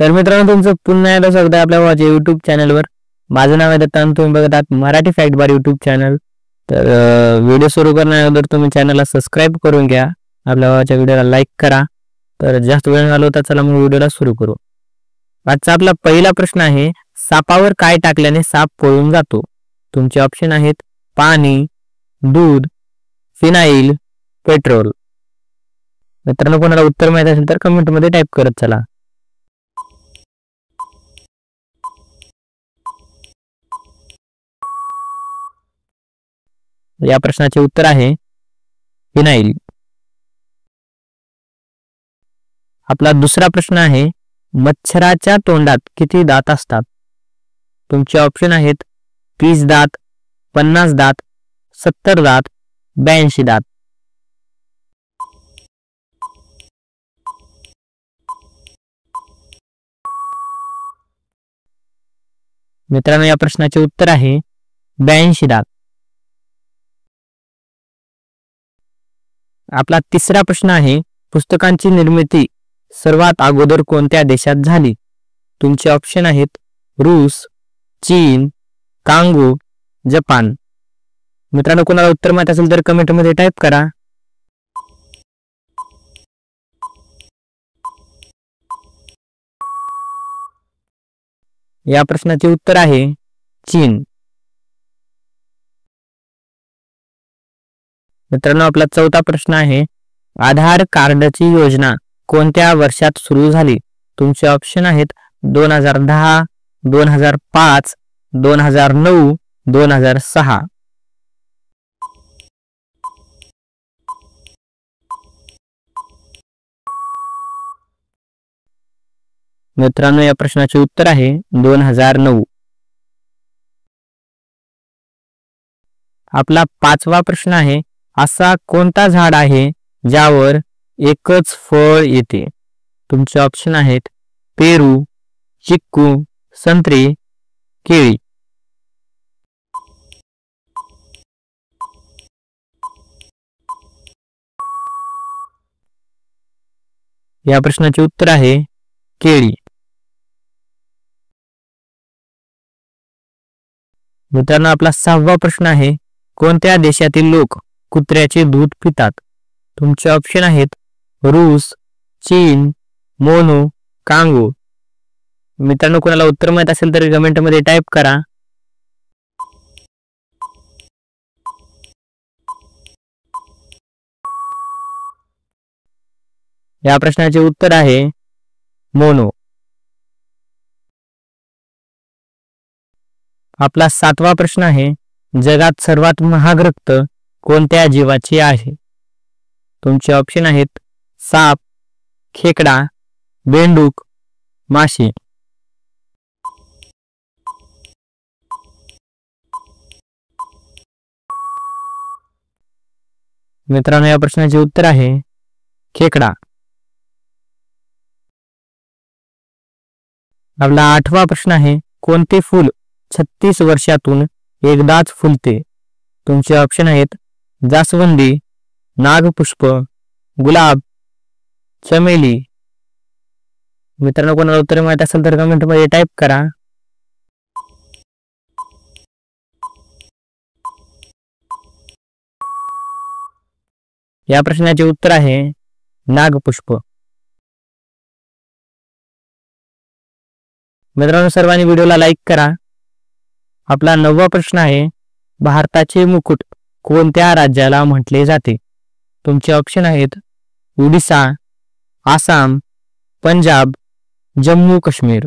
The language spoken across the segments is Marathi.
तर मित्रांनो, तुमचं पुन्हा एकदा स्वागत आहे आपल्या माझ्या युट्यूब चॅनलवर. माझं नाव आहे दत्ता आणि तुम्ही बघत आहात मराठी फॅक्ट बार युट्यूब चॅनल. तर व्हिडिओ सुरू करण्याअगोदर तुम्ही चॅनलला सबस्क्राईब करून घ्या, आपल्या माझ्या व्हिडिओला लाईक करा. तर जास्त वेळ घालवता चला मग व्हिडिओला सुरू करू. आजचा आपला पहिला प्रश्न आहे, सापावर काय टाकल्याने साप पळून जातो? तुमचे ऑप्शन आहेत पाणी, दूध, फिनाईल, पेट्रोल. मित्रांनो, कोणाला उत्तर माहित असेल तर कमेंटमध्ये टाईप करत चला. या प्रश्नाचे उत्तर आहे फिनाईल. आपला दुसरा प्रश्न आहे, मच्छराच्या तोंडात किती दात असतात? तुमचे ऑप्शन आहेत 30 दात, 50 दात, 70 दात, 82 दात. मित्रांनो, या प्रश्नाचे उत्तर आहे 82 दात. आपला तिसरा प्रश्न आहे, पुस्तकांची निर्मिती सर्वात अगोदर कोणत्या देशात झाली? तुमचे ऑप्शन आहेत रूस, चीन, कांगो, जपान. मित्रांनो, कोणाला उत्तर माहित असेल तर कमेंटमध्ये टाईप करा. या प्रश्नाचे उत्तर आहे चीन. मित्रांनो, आपला चौथा प्रश्न आहे, आधार कार्डची योजना कोणत्या वर्षात सुरू झाली? तुमचे ऑप्शन आहेत 2010, 2005, 2009, 2006. मित्रांनो, या प्रश्नाचे उत्तर आहे 2009. आपला पाचवा प्रश्न आहे, असा कोणता झाड आहे ज्यावर एकच फळ येते? तुमचे ऑप्शन आहेत पेरू, चिक्कू, संत्री, केळी. या प्रश्नाचे उत्तर आहे केळी. मित्रांनो, आपला सहावा प्रश्न आहे, कोणत्या देशातील लोक कुत्र्याचे दूध पितात? तुमचे ऑप्शन आहेत रूस, चीन, मोनो, कांगो. मित्रांनो, कोणाला उत्तर माहित असेल तर कमेंटमध्ये टाईप करा. या प्रश्नाचे उत्तर आहे मोनो. आपला सातवा प्रश्न आहे, जगात सर्वात महाग रक्त कोणत्या जीवाचे आहे? तुमचे ऑप्शन आहेत साप, खेकडा, बेंडूक, माशी. मित्रांनो, या प्रश्नाचे उत्तर आहे खेकडा. आपला आठवा प्रश्न आहे, कोणते फूल 36 वर्षातून एकदाच फुलते? तुमचे ऑप्शन आहेत जास्वंदी, नागपुष्प, गुलाब, चमेली. मित्रांनो, कोणाला उत्तर माहित असेल तर कमेंटमध्ये टाईप करा. या प्रश्नाचे उत्तर आहे नागपुष्प. मित्रांनो, सर्वांनी व्हिडिओला लाईक करा. आपला 9वा प्रश्न आहे, भारताचे मुकुट कोणत्या राज्याला म्हटले जाते? तुमचे ऑप्शन आहेत ओडिसा, आसाम, पंजाब, जम्मू काश्मीर.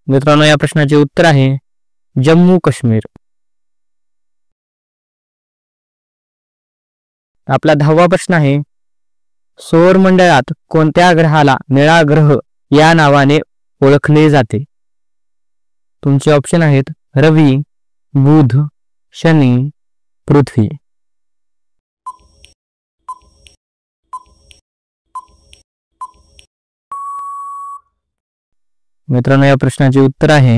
मित्रांनो, या प्रश्नाचे उत्तर आहे जम्मू काश्मीर. आपला 10वा प्रश्न आहे, सौर मंडळात कोणत्या ग्रहाला निळा ग्रह या नावाने ओळखले जाते? तुमचे ऑप्शन आहेत रवी, बुध, शनी, पृथ्वी. मित्रांनो, या प्रश्नाचे उत्तर आहे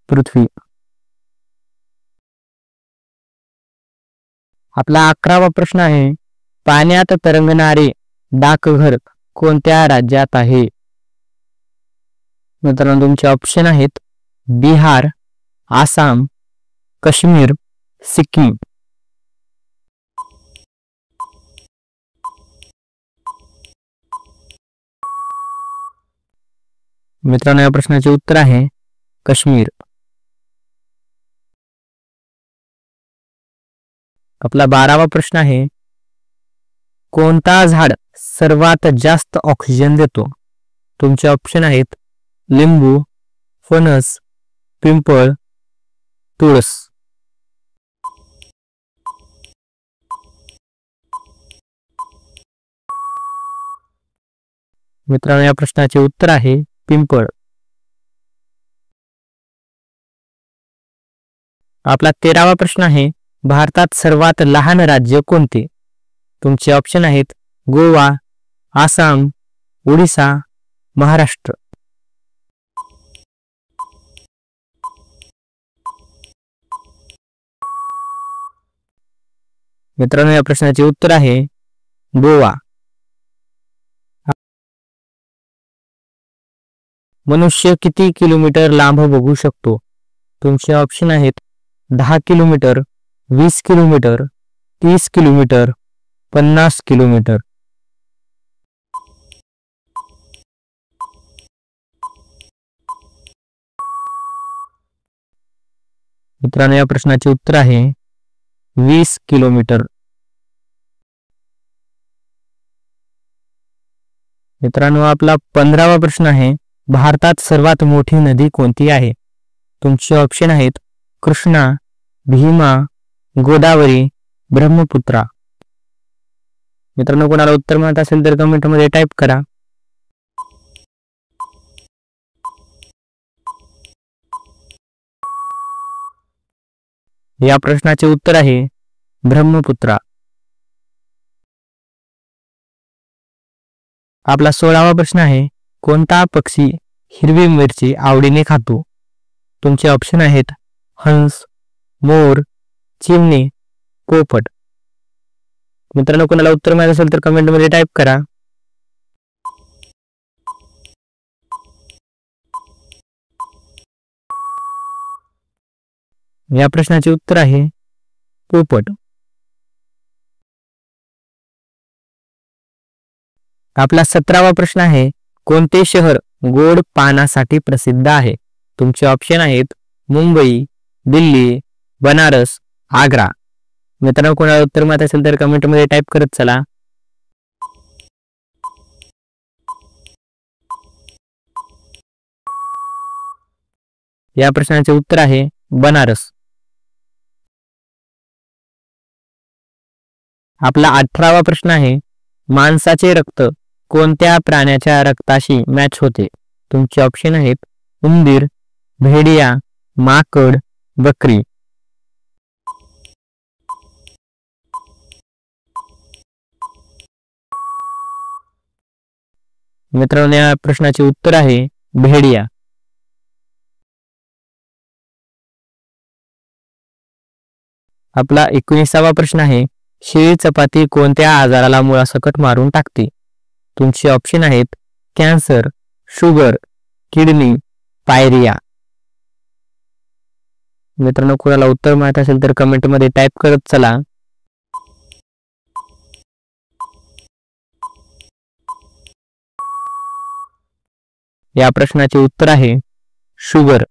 पृथ्वी. आपला 11वा प्रश्न आहे, पाण्यात तरंगणारे डाकघर कोणत्या राज्यात आहे? मित्रांनो तुमचे ऑप्शन आहेत बिहार, आसाम, काश्मीर, सिक्कीम. मित्रांनो या प्रश्नाचे उत्तर आहे काश्मीर. आपला 12वा प्रश्न आहे, कोणता झाड सर्वात जास्त ऑक्सिजन देतो? तुमचे ऑप्शन आहेत लिंबू, फणस, पिंपळ, तुळस. मित्रांनो या प्रश्नाचे उत्तर आहे पिंपळ. आपला 13वा प्रश्न आहे, भारतात सर्वात लहान राज्य कोणते? तुमचे ऑप्शन आहेत गोवा, आसाम, ओडिसा, महाराष्ट्र. मित्रांनो या प्रश्नाचे उत्तर आहे गोवा. मनुष्य किती किलोमीटर लांब बघू शकतो? तुमचे ऑप्शन आहेत 10 किलोमीटर, 20 किलोमीटर, 30 किलोमीटर, 50 किलोमीटर. मित्रांनो या प्रश्नाचे उत्तर आहे 20 किलोमीटर. मित्रांनो आपला 15वा प्रश्न आहे, भारतात सर्वात मोठी नदी कोणती आहे? तुमचे ऑप्शन आहेत कृष्णा, भीमा, गोदावरी, ब्रह्मपुत्रा. मित्रांनो कोणाला उत्तर माहित असेल तर कमेंटमध्ये टाईप करा. या प्रश्नाचे उत्तर आहे ब्रह्मपुत्रा. आपला 16वा प्रश्न आहे, कोणता पक्षी हिरवी मिरची आवडीने खातो? तुमचे ऑप्शन आहेत हंस, मोर, चिमणी, पोपट. मित्रांनो कोणाला उत्तर माहित असेल तर कमेंटमध्ये टाईप करा. या प्रश्नाचे उत्तर आहे पोपट. आपला 17वा प्रश्न आहे, कोणते शहर गोड पानासाठी प्रसिद्ध आहे? तुमचे ऑप्शन आहेत मुंबई, दिल्ली, बनारस, आग्रा. मित्रांनो कोणाला उत्तर माहित असेल तर कमेंटमध्ये टाईप करत चला. या प्रश्नाचे उत्तर आहे बनारस. आपला 18वा प्रश्न आहे, माणसाचे रक्त कोणत्या प्राण्याच्या रक्ताशी मॅच होते? तुमचे ऑप्शन आहेत उंदीर, भेडिया, माकड, बकरी. मित्रांनो या प्रश्नाचे उत्तर आहे भेडिया. आपला 19वा प्रश्न आहे, शिळी चपाती कोणत्या आजाराला मुळासकट मारून टाकते? तुमचे ऑप्शन आहेत कॅन्सर, शुगर, किडनी, पायरिया. मित्रांनो कोणाला उत्तर माहित असेल तर कमेंटमध्ये टाईप करत चला. या प्रश्नाचे उत्तर आहे शुगर.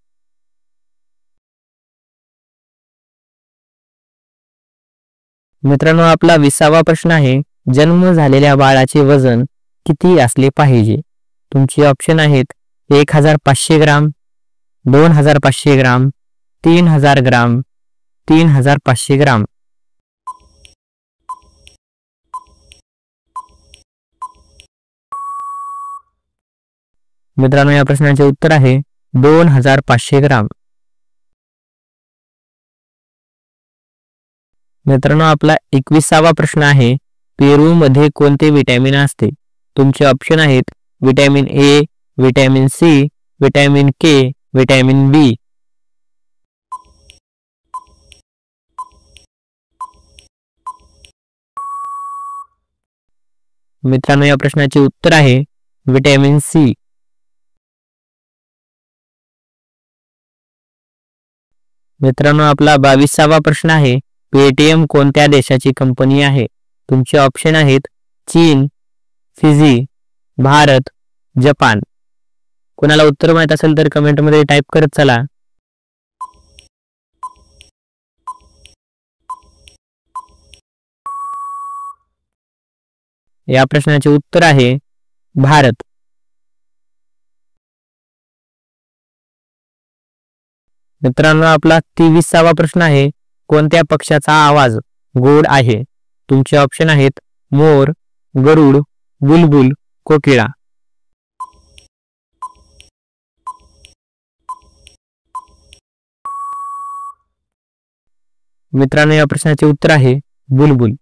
मित्रांनो आपला 20वा प्रश्न आहे, जन्म झालेल्या बाळाचे वजन किती असले पाहिजे? तुमचे ऑप्शन आहेत 1500 ग्राम, 2500 ग्राम, 3000 ग्राम, 3500 ग्राम. मित्रांनो या प्रश्नाचे उत्तर आहे 2500 ग्राम. मित्रांनो आपला 21वा प्रश्न आहे, पेरू मध्ये कोणते विटॅमिन असते? तुमचे ऑप्शन आहेत vitamin A, vitamin C, vitamin K, vitamin B. मित्रांनो या प्रश्नाचे उत्तर आहे विटॅमिन सी. मित्रांनो आपला 22वा प्रश्न आहे पेटीएम कोणत्या देशाची कंपनी आहे? तुमचे ऑप्शन आहेत चीन, फिजी, भारत, जपान. कोणाला उत्तर माहित असेल तर कमेंटमध्ये टाईप करत चला. या प्रश्नाचे उत्तर आहे भारत. मित्रांनो आपला 23वा प्रश्न आहे कोणत्या पक्षाचा आवाज गोड आहे? तुमचे ऑप्शन आहेत मोर, गरुड, बुलबुल, कोकिळा. मित्रांनो या प्रश्नाचे उत्तर आहे बुलबुल.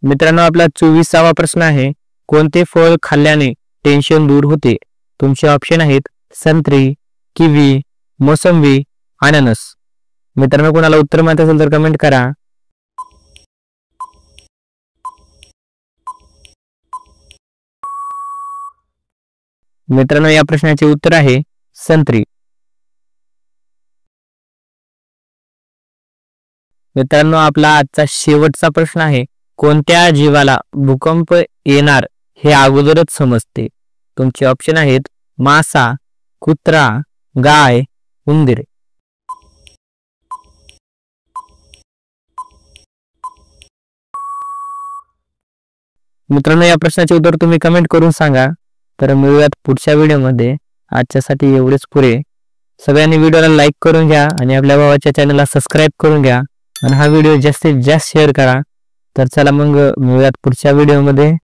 मित्रांनो आपला 24वा प्रश्न आहे कोणते फळ खाल्ल्याने टेन्शन दूर होते? तुमचे ऑप्शन आहेत संत्री, किवी, मोसंबी, अननस. मित्रांनो कोणाला उत्तर माहित असेल तर कमेंट करा. मित्रांनो या प्रश्नाचे उत्तर आहे संत्री. मित्रांनो आपला आजचा शेवटचा प्रश्न आहे कोणत्या जीवाला भूकंप येणार हे अगोदरच समजते? तुमचे ऑप्शन आहेत मासा, कुत्रा, गाय, उंदीर. मित्रांनो या प्रश्नाचे उत्तर तुम्ही कमेंट करून सांगा. तर मिळूयात पुढच्या व्हिडिओमध्ये. आजच्यासाठी एवढेच पुरे. सगळ्यांनी व्हिडिओला लाईक करून घ्या आणि आपल्या भावाच्या चॅनलला सबस्क्राईब करून घ्या आणि हा व्हिडिओ जास्तीत जास्त शेअर करा. तर चला मग मिळूयात पुढच्या व्हिडिओमध्ये.